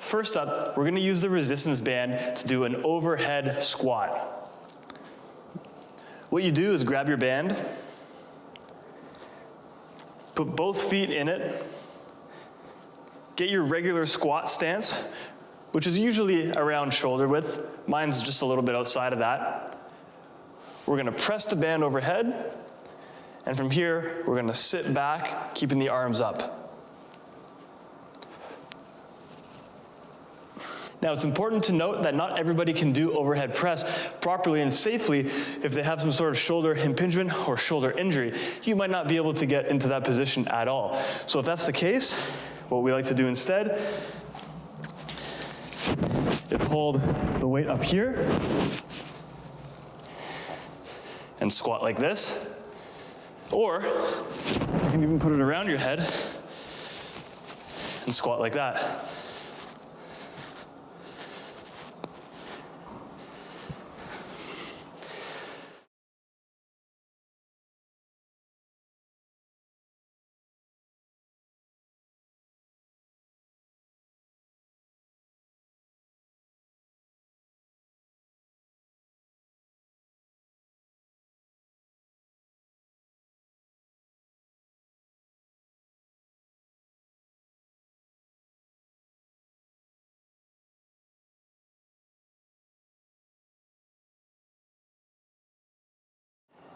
First up, we're gonna use the resistance band to do an overhead squat. What you do is grab your band, put both feet in it, get your regular squat stance, which is usually around shoulder width. Mine's just a little bit outside of that. We're gonna press the band overhead, and from here, we're gonna sit back, keeping the arms up. Now, it's important to note that not everybody can do overhead press properly and safely if they have some sort of shoulder impingement or shoulder injury. You might not be able to get into that position at all. So if that's the case, what we like to do instead is hold the weight up here and squat like this. Or you can even put it around your head and squat like that.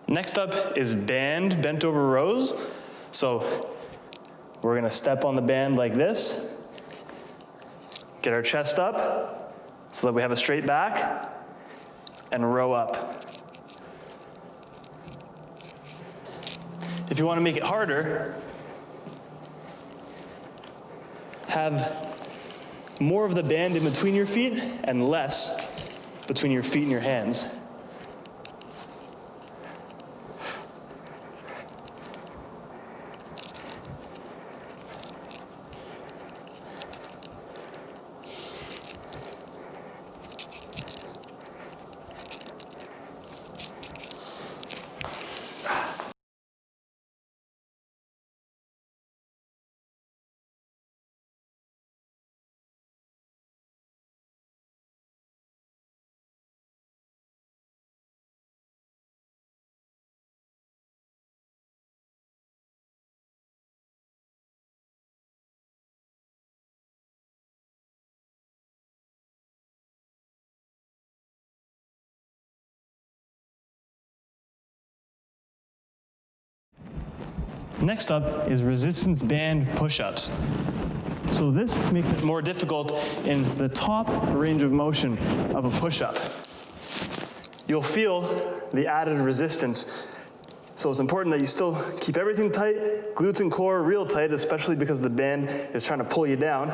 Next up is band bent over rows. So we're gonna step on the band like this, get our chest up so that we have a straight back, and row up. If you wanna make it harder, have more of the band in between your feet and less between your feet and your hands. Next up is resistance band push-ups. So this makes it more difficult in the top range of motion of a push-up. You'll feel the added resistance. So it's important that you still keep everything tight, glutes and core real tight, especially because the band is trying to pull you down.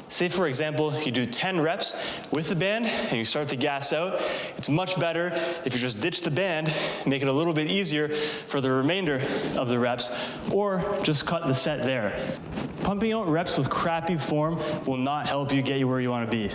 Say, for example, you do 10 reps with the band and you start to gas out. It's much better if you just ditch the band, make it a little bit easier for the remainder of the reps, or just cut the set there. Pumping out reps with crappy form will not help you get you where you want to be.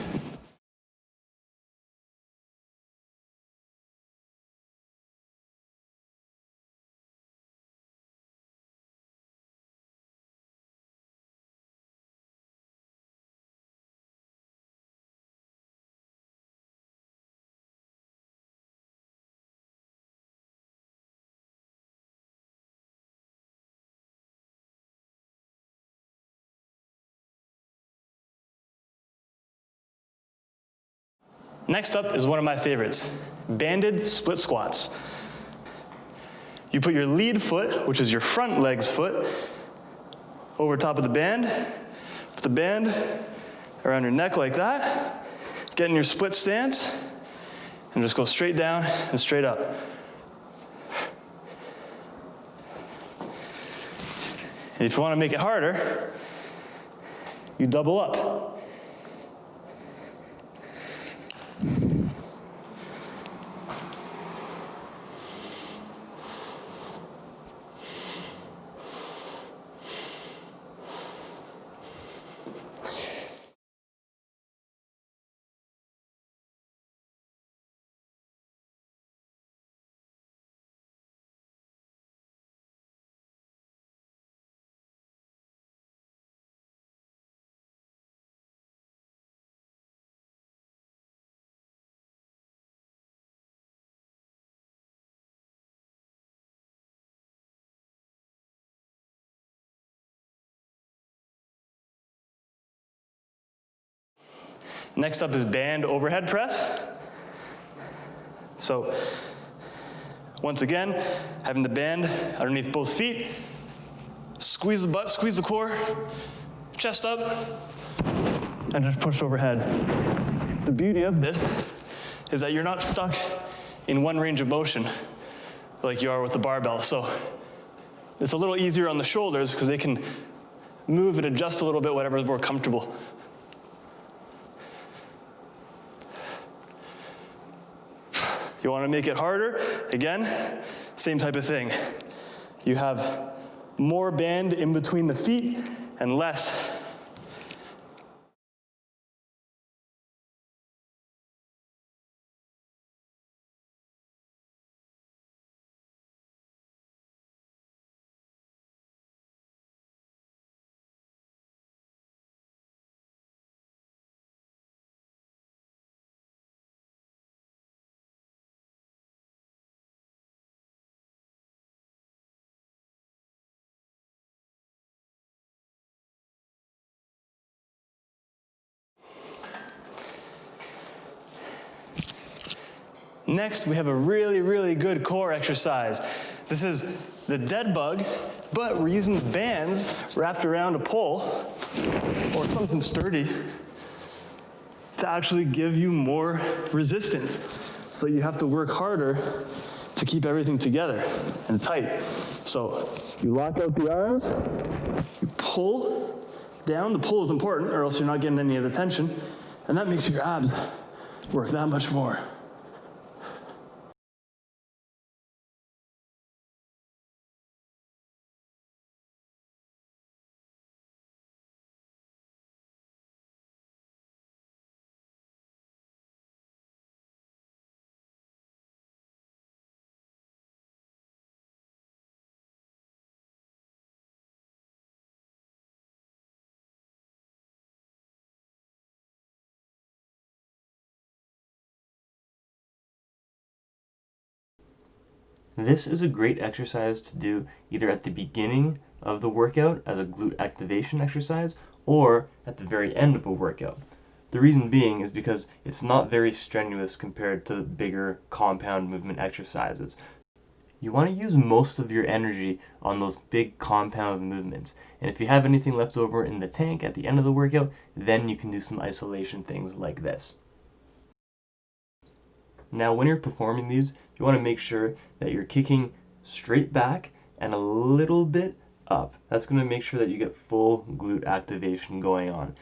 Next up is one of my favorites, banded split squats. You put your lead foot, which is your front leg's foot, over top of the band, Put the band around your neck like that. Get in your split stance and just go straight down and straight up. And if you want to make it harder, you double up. Next up is band overhead press. So once again, having the band underneath both feet, squeeze the butt, squeeze the core, chest up, and just push overhead. The beauty of this is that you're not stuck in one range of motion like you are with the barbell. So it's a little easier on the shoulders because they can move and adjust a little bit, whatever is more comfortable. You want to make it harder? Again, same type of thing. You have more band in between the feet and less. Next, we have a really, really good core exercise. This is the dead bug, but we're using the bands wrapped around a pole or something sturdy to actually give you more resistance. So you have to work harder to keep everything together and tight. So you lock out the arms, you pull down. The pull is important or else you're not getting any of the tension, and that makes your abs work that much more. This is a great exercise to do either at the beginning of the workout as a glute activation exercise or at the very end of a workout. The reason being is because it's not very strenuous compared to bigger compound movement exercises. You want to use most of your energy on those big compound movements. And if you have anything left over in the tank at the end of the workout, then you can do some isolation things like this. Now, when you're performing these, you want to make sure that you're kicking straight back and a little bit up. That's going to make sure that you get full glute activation going on.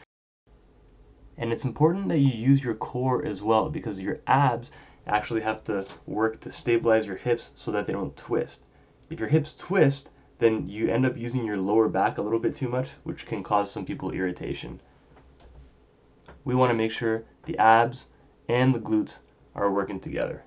And it's important that you use your core as well because your abs actually have to work to stabilize your hips so that they don't twist. If your hips twist, then you end up using your lower back a little bit too much, which can cause some people irritation. We want to make sure the abs and the glutes are working together.